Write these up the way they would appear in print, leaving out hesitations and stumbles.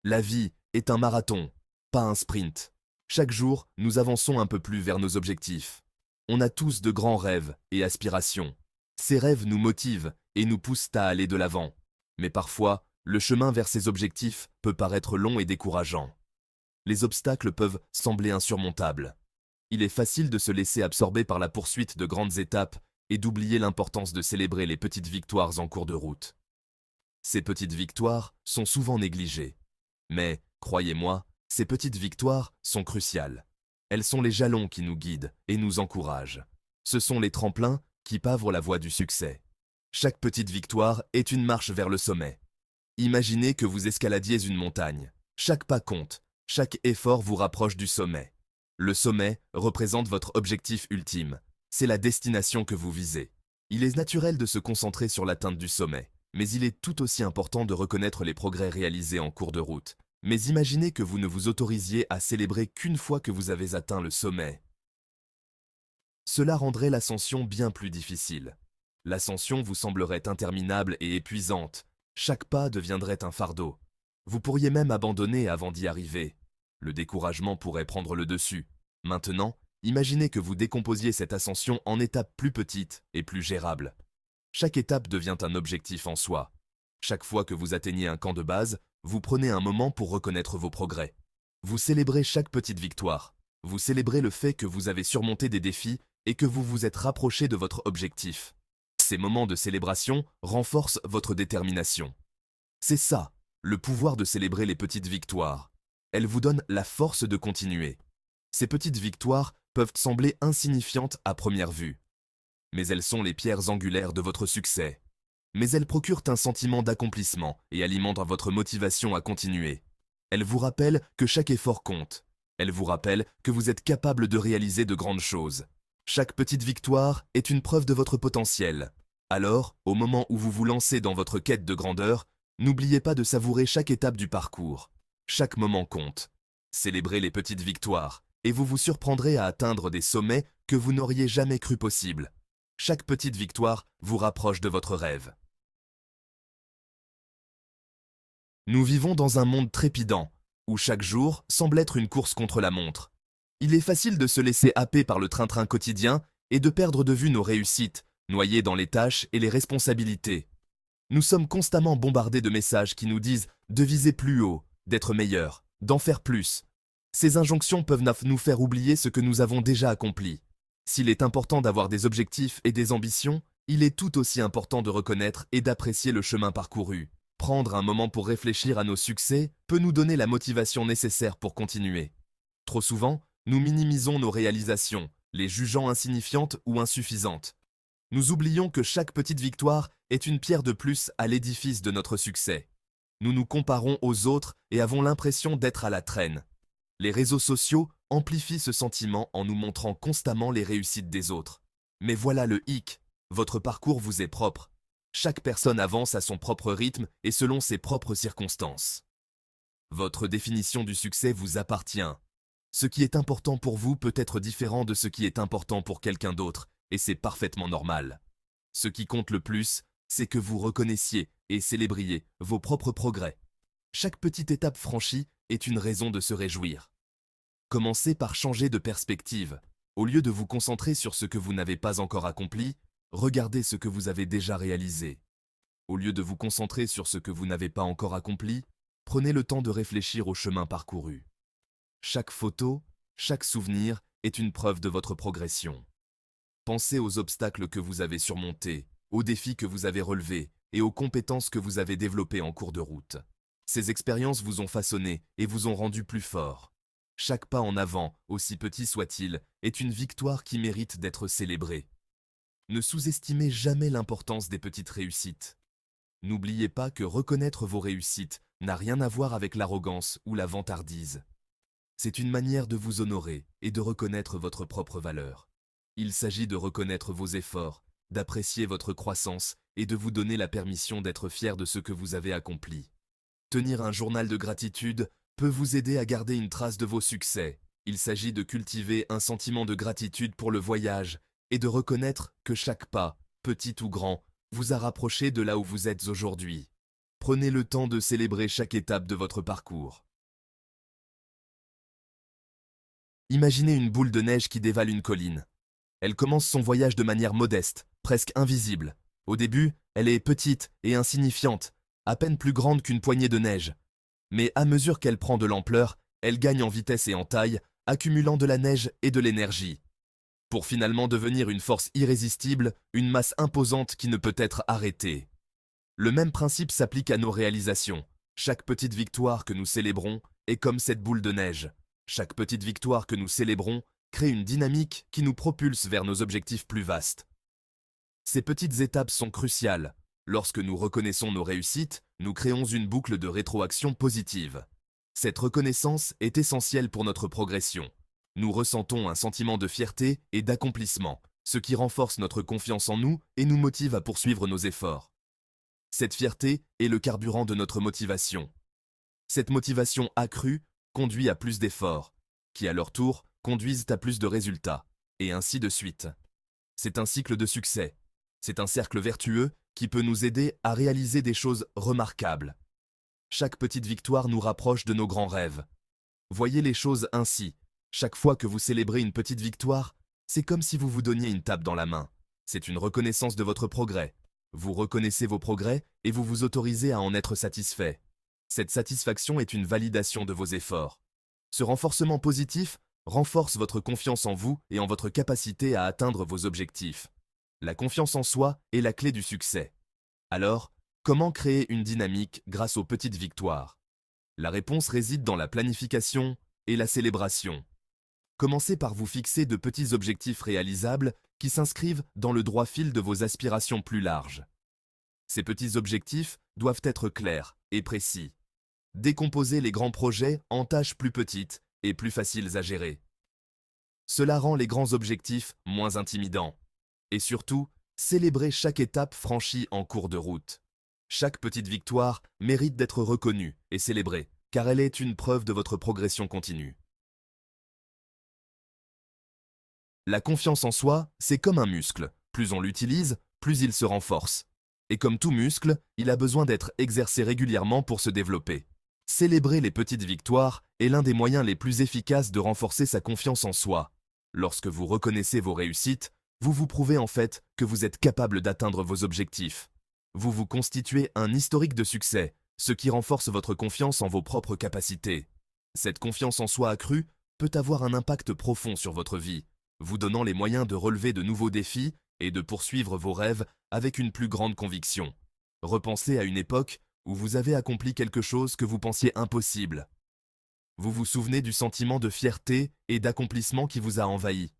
La vie est un marathon, pas un sprint. Chaque jour, nous avançons un peu plus vers nos objectifs. On a tous de grands rêves et aspirations. Ces rêves nous motivent et nous poussent à aller de l'avant. Mais parfois, le chemin vers ces objectifs peut paraître long et décourageant. Les obstacles peuvent sembler insurmontables. Il est facile de se laisser absorber par la poursuite de grandes étapes et d'oublier l'importance de célébrer les petites victoires en cours de route. Ces petites victoires sont souvent négligées. Mais, croyez-moi, ces petites victoires sont cruciales. Elles sont les jalons qui nous guident et nous encouragent. Ce sont les tremplins qui pavent la voie du succès. Chaque petite victoire est une marche vers le sommet. Imaginez que vous escaladiez une montagne. Chaque pas compte, chaque effort vous rapproche du sommet. Le sommet représente votre objectif ultime. C'est la destination que vous visez. Il est naturel de se concentrer sur l'atteinte du sommet, mais il est tout aussi important de reconnaître les progrès réalisés en cours de route. Mais imaginez que vous ne vous autorisiez à célébrer qu'une fois que vous avez atteint le sommet. Cela rendrait l'ascension bien plus difficile. L'ascension vous semblerait interminable et épuisante. Chaque pas deviendrait un fardeau. Vous pourriez même abandonner avant d'y arriver. Le découragement pourrait prendre le dessus. Maintenant, imaginez que vous décomposiez cette ascension en étapes plus petites et plus gérables. Chaque étape devient un objectif en soi. Chaque fois que vous atteignez un camp de base, vous prenez un moment pour reconnaître vos progrès. Vous célébrez chaque petite victoire. Vous célébrez le fait que vous avez surmonté des défis et que vous vous êtes rapproché de votre objectif. Ces moments de célébration renforcent votre détermination. C'est ça, le pouvoir de célébrer les petites victoires. Elles vous donnent la force de continuer. Ces petites victoires peuvent sembler insignifiantes à première vue. Mais elles sont les pierres angulaires de votre succès. Mais elles procurent un sentiment d'accomplissement et alimentent votre motivation à continuer. Elles vous rappellent que chaque effort compte. Elles vous rappellent que vous êtes capable de réaliser de grandes choses. Chaque petite victoire est une preuve de votre potentiel. Alors, au moment où vous vous lancez dans votre quête de grandeur, n'oubliez pas de savourer chaque étape du parcours. Chaque moment compte. Célébrez les petites victoires, et vous vous surprendrez à atteindre des sommets que vous n'auriez jamais cru possibles. Chaque petite victoire vous rapproche de votre rêve. Nous vivons dans un monde trépidant, où chaque jour semble être une course contre la montre. Il est facile de se laisser happer par le train-train quotidien et de perdre de vue nos réussites, noyés dans les tâches et les responsabilités. Nous sommes constamment bombardés de messages qui nous disent de viser plus haut, d'être meilleur, d'en faire plus. Ces injonctions peuvent nous faire oublier ce que nous avons déjà accompli. S'il est important d'avoir des objectifs et des ambitions, il est tout aussi important de reconnaître et d'apprécier le chemin parcouru. Prendre un moment pour réfléchir à nos succès peut nous donner la motivation nécessaire pour continuer. Trop souvent, nous minimisons nos réalisations, les jugeant insignifiantes ou insuffisantes. Nous oublions que chaque petite victoire est une pierre de plus à l'édifice de notre succès. Nous nous comparons aux autres et avons l'impression d'être à la traîne. Les réseaux sociaux amplifient ce sentiment en nous montrant constamment les réussites des autres. Mais voilà le hic, votre parcours vous est propre. Chaque personne avance à son propre rythme et selon ses propres circonstances. Votre définition du succès vous appartient. Ce qui est important pour vous peut être différent de ce qui est important pour quelqu'un d'autre, et c'est parfaitement normal. Ce qui compte le plus, c'est que vous reconnaissiez et célébriez vos propres progrès. Chaque petite étape franchie est une raison de se réjouir. Commencez par changer de perspective. Au lieu de vous concentrer sur ce que vous n'avez pas encore accompli, regardez ce que vous avez déjà réalisé. Au lieu de vous concentrer sur ce que vous n'avez pas encore accompli, prenez le temps de réfléchir au chemin parcouru. Chaque photo, chaque souvenir est une preuve de votre progression. Pensez aux obstacles que vous avez surmontés, aux défis que vous avez relevés et aux compétences que vous avez développées en cours de route. Ces expériences vous ont façonné et vous ont rendu plus fort. Chaque pas en avant, aussi petit soit-il, est une victoire qui mérite d'être célébrée. Ne sous-estimez jamais l'importance des petites réussites. N'oubliez pas que reconnaître vos réussites n'a rien à voir avec l'arrogance ou la vantardise. C'est une manière de vous honorer et de reconnaître votre propre valeur. Il s'agit de reconnaître vos efforts, d'apprécier votre croissance et de vous donner la permission d'être fier de ce que vous avez accompli. Tenir un journal de gratitude peut vous aider à garder une trace de vos succès. Il s'agit de cultiver un sentiment de gratitude pour le voyage et de reconnaître que chaque pas, petit ou grand, vous a rapproché de là où vous êtes aujourd'hui. Prenez le temps de célébrer chaque étape de votre parcours. Imaginez une boule de neige qui dévale une colline. Elle commence son voyage de manière modeste, presque invisible. Au début, elle est petite et insignifiante, à peine plus grande qu'une poignée de neige. Mais à mesure qu'elle prend de l'ampleur, elle gagne en vitesse et en taille, accumulant de la neige et de l'énergie, pour finalement devenir une force irrésistible, une masse imposante qui ne peut être arrêtée. Le même principe s'applique à nos réalisations. Chaque petite victoire que nous célébrons est comme cette boule de neige. Chaque petite victoire que nous célébrons crée une dynamique qui nous propulse vers nos objectifs plus vastes. Ces petites étapes sont cruciales. Lorsque nous reconnaissons nos réussites, nous créons une boucle de rétroaction positive. Cette reconnaissance est essentielle pour notre progression. Nous ressentons un sentiment de fierté et d'accomplissement, ce qui renforce notre confiance en nous et nous motive à poursuivre nos efforts. Cette fierté est le carburant de notre motivation. Cette motivation accrue conduit à plus d'efforts, qui à leur tour conduisent à plus de résultats, et ainsi de suite. C'est un cycle de succès. C'est un cercle vertueux qui peut nous aider à réaliser des choses remarquables. Chaque petite victoire nous rapproche de nos grands rêves. Voyez les choses ainsi. Chaque fois que vous célébrez une petite victoire, c'est comme si vous vous donniez une tape dans la main. C'est une reconnaissance de votre progrès. Vous reconnaissez vos progrès et vous vous autorisez à en être satisfait. Cette satisfaction est une validation de vos efforts. Ce renforcement positif renforce votre confiance en vous et en votre capacité à atteindre vos objectifs. La confiance en soi est la clé du succès. Alors, comment créer une dynamique grâce aux petites victoires? La réponse réside dans la planification et la célébration. Commencez par vous fixer de petits objectifs réalisables qui s'inscrivent dans le droit fil de vos aspirations plus larges. Ces petits objectifs doivent être clairs et précis. Décomposez les grands projets en tâches plus petites et plus faciles à gérer. Cela rend les grands objectifs moins intimidants. Et surtout, célébrez chaque étape franchie en cours de route. Chaque petite victoire mérite d'être reconnue et célébrée, car elle est une preuve de votre progression continue. La confiance en soi, c'est comme un muscle. Plus on l'utilise, plus il se renforce. Et comme tout muscle, il a besoin d'être exercé régulièrement pour se développer. Célébrer les petites victoires est l'un des moyens les plus efficaces de renforcer sa confiance en soi. Lorsque vous reconnaissez vos réussites, vous vous prouvez en fait que vous êtes capable d'atteindre vos objectifs. Vous vous constituez un historique de succès, ce qui renforce votre confiance en vos propres capacités. Cette confiance en soi accrue peut avoir un impact profond sur votre vie, vous donnant les moyens de relever de nouveaux défis et de poursuivre vos rêves avec une plus grande conviction. Repensez à une époque où vous avez accompli quelque chose que vous pensiez impossible. Vous vous souvenez du sentiment de fierté et d'accomplissement qui vous a envahi.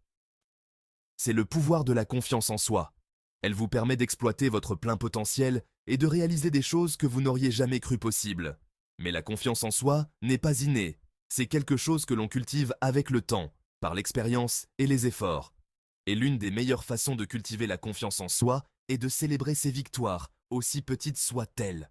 C'est le pouvoir de la confiance en soi. Elle vous permet d'exploiter votre plein potentiel et de réaliser des choses que vous n'auriez jamais cru possibles. Mais la confiance en soi n'est pas innée, c'est quelque chose que l'on cultive avec le temps, par l'expérience et les efforts. Et l'une des meilleures façons de cultiver la confiance en soi est de célébrer ses victoires, aussi petites soient-elles.